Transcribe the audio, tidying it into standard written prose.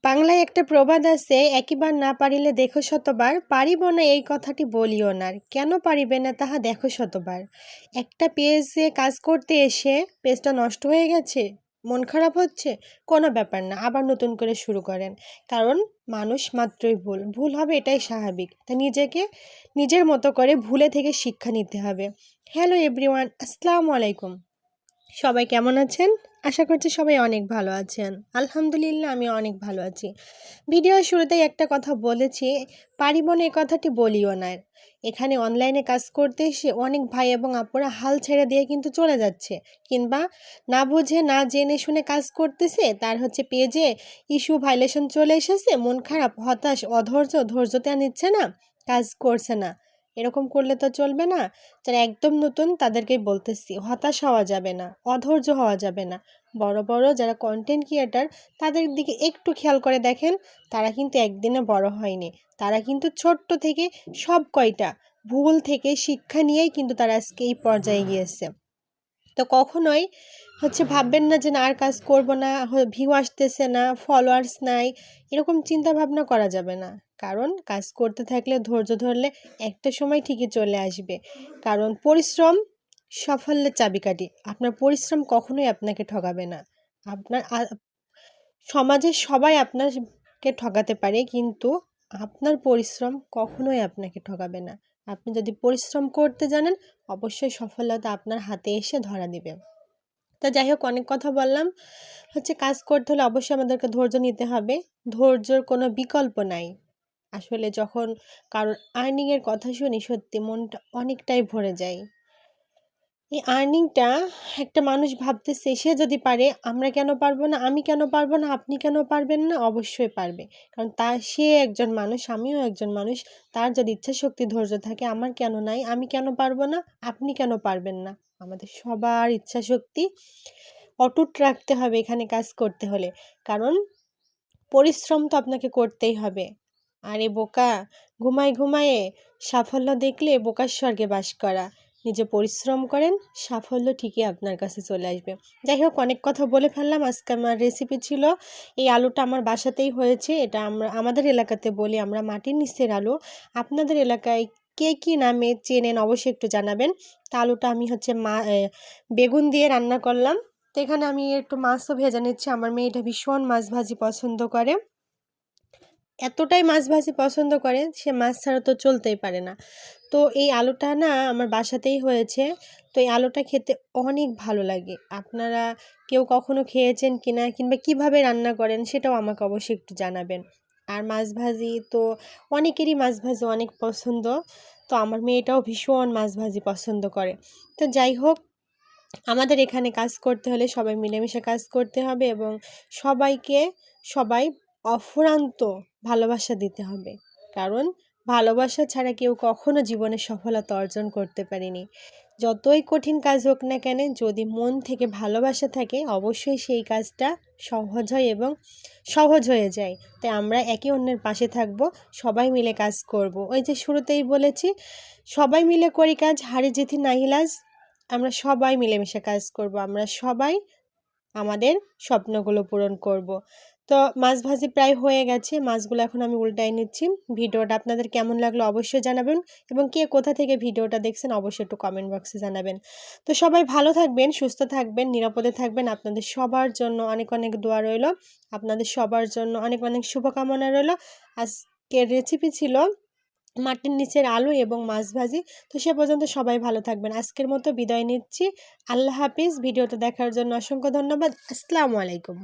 বাংলায় একটা প্রবাদ আছে, একইবার না পারিলে দেখো শতবার, পারিব না এই কথাটি বলিও না, কেন পারিবে না তাহা দেখো শতবার। একটা পেজে কাজ করতে এসে পেজটা নষ্ট হয়ে গেছে, মন খারাপ হচ্ছে, কোনো ব্যাপার না, আবার নতুন করে শুরু করেন। কারণ মানুষ মাত্রই ভুল, ভুল হবে এটাই স্বাভাবিক। তা নিজেকে নিজের মতো করে ভুলে থেকে শিক্ষা নিতে হবে। হ্যালো এভরিওয়ান, আসসালামু আলাইকুম। সবাই কেমন আছেন? আশা করছি সবাই অনেক ভালো আছেন। আলহামদুলিল্লাহ, আমি অনেক ভালো আছি। ভিডিওর শুরুতেই একটা কথা বলেছি, পারিব না এই কথাটি বলিও না। এখানে অনলাইনে কাজ করতে এসে অনেক ভাই এবং আপুরা হাল ছেড়ে দিয়ে কিন্তু চলে যাচ্ছে, কিংবা না বুঝে না জেনে শুনে কাজ করতেছে, তার পেজে ইস্যু ভাইলেশন চলে এসেছে, মন খারাপ, হতাশ, ধৈর্যতে আর নিচ্ছে না, কাজ করছে না। এরকম করলে তো চলবে না। যারা একদম নতুন তাদেরকেই বলতেছি, হতাশ হওয়া যাবে না, অধৈর্য হওয়া যাবে না। বড় বড় যারা কন্টেন্ট ক্রিয়েটার, তাদের দিকে একটু খেয়াল করে দেখেন, তারা কিন্তু একদিনে বড় হয়নি। তারা কিন্তু ছোট্ট থেকে সব কয়টা ভুল থেকে শিক্ষা নিয়েই কিন্তু তারা আজকে এই পর্যায়ে গিয়েছে। তো কখনোই ভাববেন না যে না আর কাজ করব না, ভিউ আসতেছে না, ফলোয়ার্স নাই, এরকম চিন্তা ভাবনা করা যাবে না। কারণ কাজ করতে থাকলে, ধৈর্য ধরলে একটা সময় ঠিকই চলে আসবে। কারণ পরিশ্রম সাফল্যের চাবিকাঠি। আপনার পরিশ্রম কখনোই আপনাকে ঠকাবে না। আপনার সমাজের সবাই আপনাকে ঠকাতে পারে, কিন্তু আপনার পরিশ্রম কখনোই আপনাকে ঠকাবে না। আপনি যদি পরিশ্রম করতে জানেন, অবশ্যই সফলতা আপনার হাতে এসে ধরা দিবে। তো যাই হোক, অনেক কথা বললাম। কাজ করতে হলে অবশ্যই আমাদেরকে ধৈর্য নিতে হবে। ধৈর্যর কোনো বিকল্প নাই। আসলে যখন কারোর আর্নিংয়ের কথা শুনি, সত্যি মনটা অনেকটাই ভরে যায়। এই আর্নিংটা একটা মানুষ ভাবতেছে, সে যদি পারে আমরা কেন পারবো না, আমি কেন পারবো না, আপনি কেন পারবেন না? অবশ্যই পারবে। কারণ সে একজন মানুষ, আমিও একজন মানুষ। তার যদি ইচ্ছা শক্তি ধৈর্য থাকে, আমার কেন নাই, আমি কেন পারবো না, আপনি কেন পারবেন না? আমাদের সবার ইচ্ছা শক্তি অটুট রাখতে হবে এখানে কাজ করতে হলে। কারণ পরিশ্রম তো আপনাকে করতেই হবে। আরে বোকা, ঘুমায়ে সাফল্য দেখলে বোকার স্বর্গে বাস করা। নিজে পরিশ্রম করেন, সাফল্য ঠিকই আপনার কাছে চলে আসবে। যাই হোক, অনেক কথা বলে ফেললাম। আজকে আমার রেসিপি ছিল এই আলুটা, আমার বাসাতেই হয়েছে। এটা আমাদের এলাকাতে বলি আমরা মাটির নিচের আলু। আপনাদের এলাকায় কে কী নামে চেনেন অবশ্যই একটু জানাবেন। তা আলুটা আমি বেগুন দিয়ে রান্না করলাম। তো এখানে আমি একটু মাছও ভেজে নিচ্ছি। আমার মেয়েটা ভীষণ মাছ ভাজি পছন্দ করে, এতটাই মাছ ভাজি পছন্দ করে, সে মাছ ছাড়া তো চলতেই পারে না। তো এই আলুটা না আমার বাসাতেই হয়েছে। তো এই আলুটা খেতে অনেক ভালো লাগে। আপনারা কেউ কখনো খেয়েছেন কিনা, কিংবা কিভাবে রান্না করেন, সেটাও আমাকে অবশ্যই একটু জানাবেন। আর মাছ ভাজি তো অনেকেরই মাছ ভাজি অনেক পছন্দ। তো আমার মেয়েটাও ভীষণ মাছ ভাজি পছন্দ করে। তো যাই হোক, আমাদের এখানে কাজ করতে হলে সবাই মিলেমিশে কাজ করতে হবে, এবং সবাই অফুরন্ত ভালোবাসা দিতে হবে। কারণ ভালোবাসা ছাড়া কেউ কখনো জীবনে সফলতা অর্জন করতে পারেনি। যতই কঠিন কাজ হোক না কেন, যদি মন থেকে ভালোবাসা থাকে, অবশ্যই সেই কাজটা সহজ হয় এবং সহজ হয়ে যায়। তাই আমরা একে অন্যের পাশে থাকব, সবাই মিলে কাজ করব। ওই যে শুরুতেই বলেছি, সবাই মিলে করি কাজ, হারি জিতি নাহিলাজ। আমরা সবাই মিলেমিশে কাজ করব, আমরা সবাই আমাদের স্বপ্নগুলো পূরণ করব। তো মাছ ভাজি প্রায় হয়ে গেছে, মাছগুলো এখন আমি উল্টাই নিচ্ছি। ভিডিওটা আপনাদের কেমন লাগলো অবশ্যই জানাবেন, এবং কে কোথা থেকে ভিডিওটা দেখছেন অবশ্যই একটু কমেন্ট বক্সে জানাবেন। তো সবাই ভালো থাকবেন, সুস্থ থাকবেন, নিরাপদে থাকবেন। আপনাদের সবার জন্য অনেক অনেক দোয়া রইল, আপনাদের সবার জন্য অনেক অনেক শুভকামনা রইল। আজকের রেসিপি ছিল মাটির নিচের আলু এবং মাছ ভাজি। তো সে পর্যন্ত সবাই ভালো থাকবেন। আজকের মতো বিদায় নিচ্ছি। আল্লাহ হাফিজ। ভিডিওটা দেখার জন্য অসংখ্য ধন্যবাদ। আসসালামু আলাইকুম।